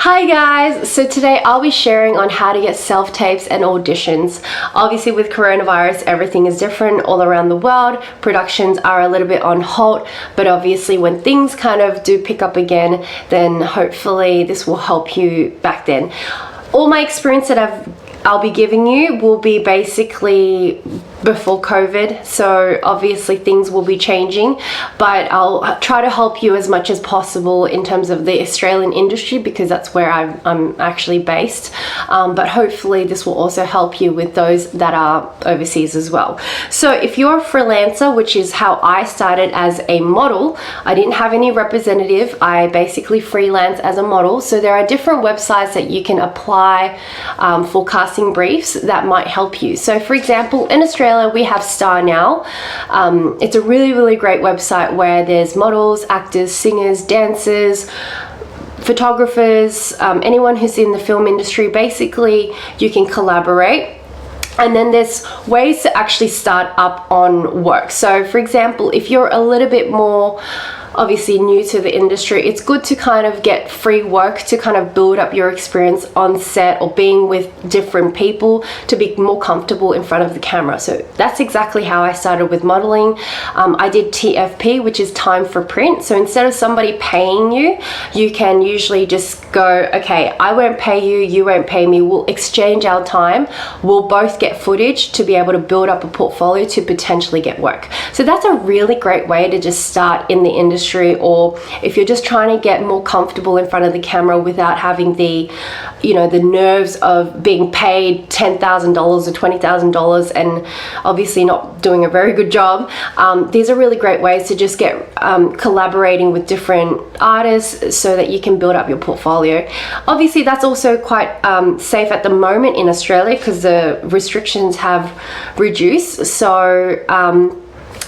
Hi guys, so today I'll be sharing on how to get self-tapes and auditions. Obviously with coronavirus everything is different all around the world. Productions are a little bit on halt, but obviously when things kind of do pick up again, then hopefully this will help you back then. All my experience that I'll be giving you will be basically before COVID, so obviously things will be changing, but I'll try to help you as much as possible in terms of the Australian industry because that's where I'm actually based, but hopefully this will also help you with those that are overseas as well. So if you're a freelancer, which is how I started as a model, I didn't have any representative, I basically freelance as a model, so there are different websites that you can apply for casting briefs that might help you. So for example, in Australia we have Star Now. It's a really great website where there's models, actors, singers, dancers, photographers, anyone who's in the film industry. Basically you can collaborate. And then there's ways to actually start up on work. So for example, if you're a little bit more obviously new to the industry, it's good to kind of get free work to kind of build up your experience on set or being with different people to be more comfortable in front of the camera. So that's exactly how I started with modeling. I did TFP, which is time for print. So instead of somebody paying you, you can usually just go, okay, I won't pay you, you won't pay me, we'll exchange our time, we'll both get footage to be able to build up a portfolio to potentially get work. So that's a really great way to just start in the industry, or if you're just trying to get more comfortable in front of the camera without having the, you know, the nerves of being paid $10,000 or $20,000 and obviously not doing a very good job. These are really great ways to just get collaborating with different artists so that you can build up your portfolio. Obviously that's also quite safe at the moment in Australia because the restrictions have reduced,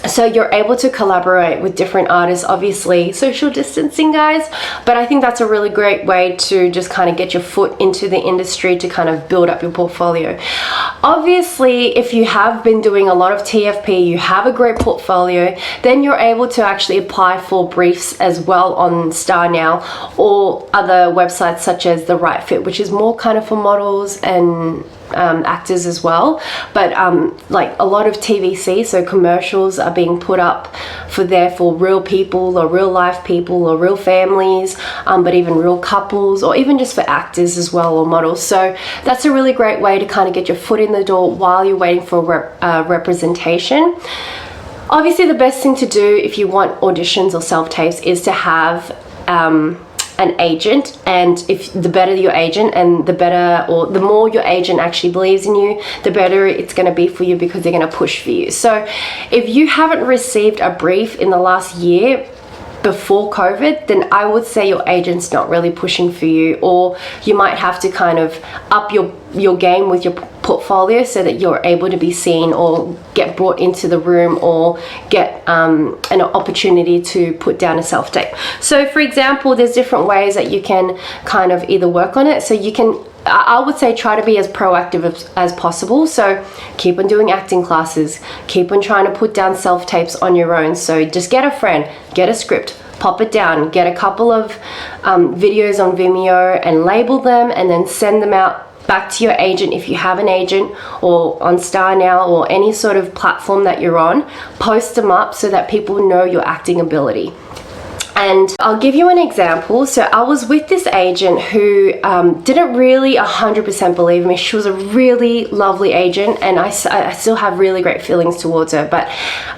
so you're able to collaborate with different artists, obviously social distancing guys, but I think that's a really great way to just kind of get your foot into the industry to kind of build up your portfolio. Obviously if you have been doing a lot of TFP, you have a great portfolio, then you're able to actually apply for briefs as well on Star Now or other websites such as The Right Fit, which is more kind of for models and actors as well, but like a lot of TVC, so commercials are being put up for real people or real life people or real families, but even real couples or even just for actors as well or models. So that's a really great way to kind of get your foot in the door while you're waiting for representation. Obviously the best thing to do if you want auditions or self-tapes is to have an agent, and if the better your agent and the better or the more your agent actually believes in you, the better it's going to be for you because they're going to push for you. So if you haven't received a brief in the last year before COVID, then I would say your agent's not really pushing for you, or you might have to kind of up your game with your portfolio so that you're able to be seen or get brought into the room or get an opportunity to put down a self-tape. So for example, there's different ways that you can kind of either work on it. So you can, I would say, try to be as proactive as possible. So keep on doing acting classes, keep on trying to put down self-tapes on your own. So just get a friend, get a script, pop it down, get a couple of videos on Vimeo and label them and then send them out back to your agent if you have an agent, or on Star Now or any sort of platform that you're on. Post them up so that people know your acting ability. And I'll give you an example. So I was with this agent who didn't really 100% believe me. She was a really lovely agent and I still have really great feelings towards her, but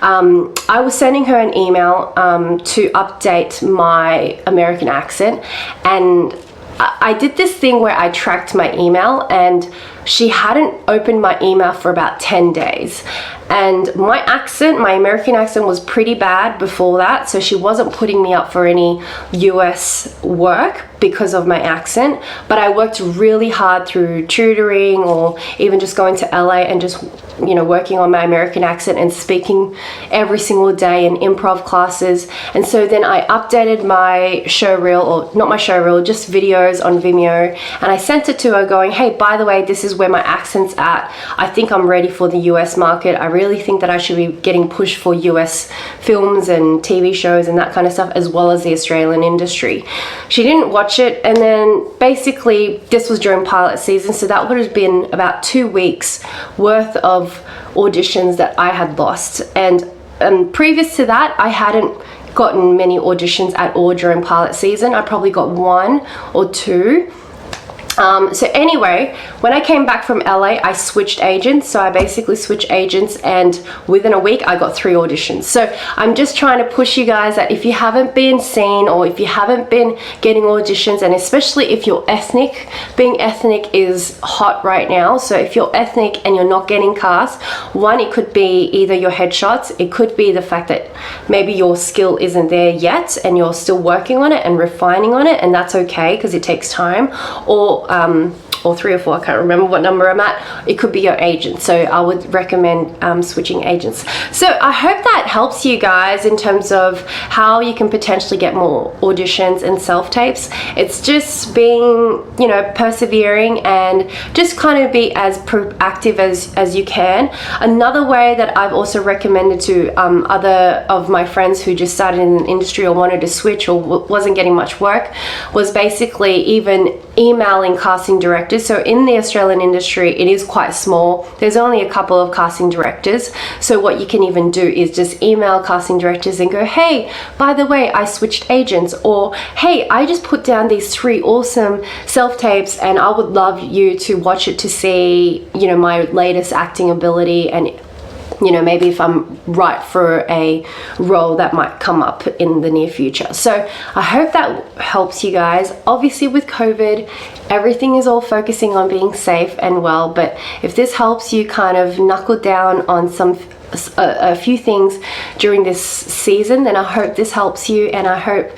I was sending her an email to update my American accent, and I did this thing where I tracked my email and she hadn't opened my email for about 10 days. And my accent, my American accent, was pretty bad before that, so she wasn't putting me up for any US work because of my accent, but I worked really hard through tutoring or even just going to LA and just, you know, working on my American accent and speaking every single day in improv classes. And so then I updated my show reel, or not my show reel, just videos on Vimeo, and I sent it to her going, hey, by the way, this is where my accent's at. I think I'm ready for the US market. I really think that I should be getting pushed for US films and TV shows and that kind of stuff, as well as the Australian industry. She didn't watch watch it. And then basically this was during pilot season, so that would have been about 2 weeks worth of auditions that I had lost. And previous to that, I hadn't gotten many auditions at all during pilot season. I probably got 1 or 2. So anyway, when I came back from LA, I switched agents. So I basically switched agents, and within a week I got 3 auditions. So I'm just trying to push you guys that if you haven't been seen, or if you haven't been getting auditions, and especially if you're ethnic, being ethnic is hot right now. So if you're ethnic and you're not getting cast, one, it could be either your headshots, it could be the fact that maybe your skill isn't there yet and you're still working on it and refining on it, and that's okay because it takes time, or 3 or 4, I can't remember what number I'm at. It could be your agent, so I would recommend switching agents. So I hope that helps you guys in terms of how you can potentially get more auditions and self-tapes. It's just being, you know, persevering and just kind of be as proactive as you can. Another way that I've also recommended to other of my friends who just started in the industry or wanted to switch or wasn't getting much work was basically even emailing casting directors. So in the Australian industry, it is quite small. There's only a couple of casting directors. So what you can even do is just email casting directors and go, hey, by the way, I switched agents, or hey, I just put down these 3 awesome self-tapes and I would love you to watch it to see, you know, my latest acting ability, and you know, maybe if I'm right for a role that might come up in the near future. So I hope that helps you guys. Obviously with COVID, everything is all focusing on being safe and well, but if this helps you kind of knuckle down on a few things during this season, then I hope this helps you, and I hope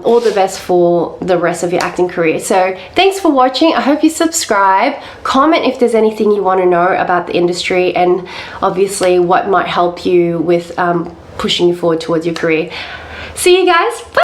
all the best for the rest of your acting career. So thanks for watching. I hope you subscribe, comment if there's anything you want to know about the industry, and obviously what might help you with pushing you forward towards your career. See you guys. Bye.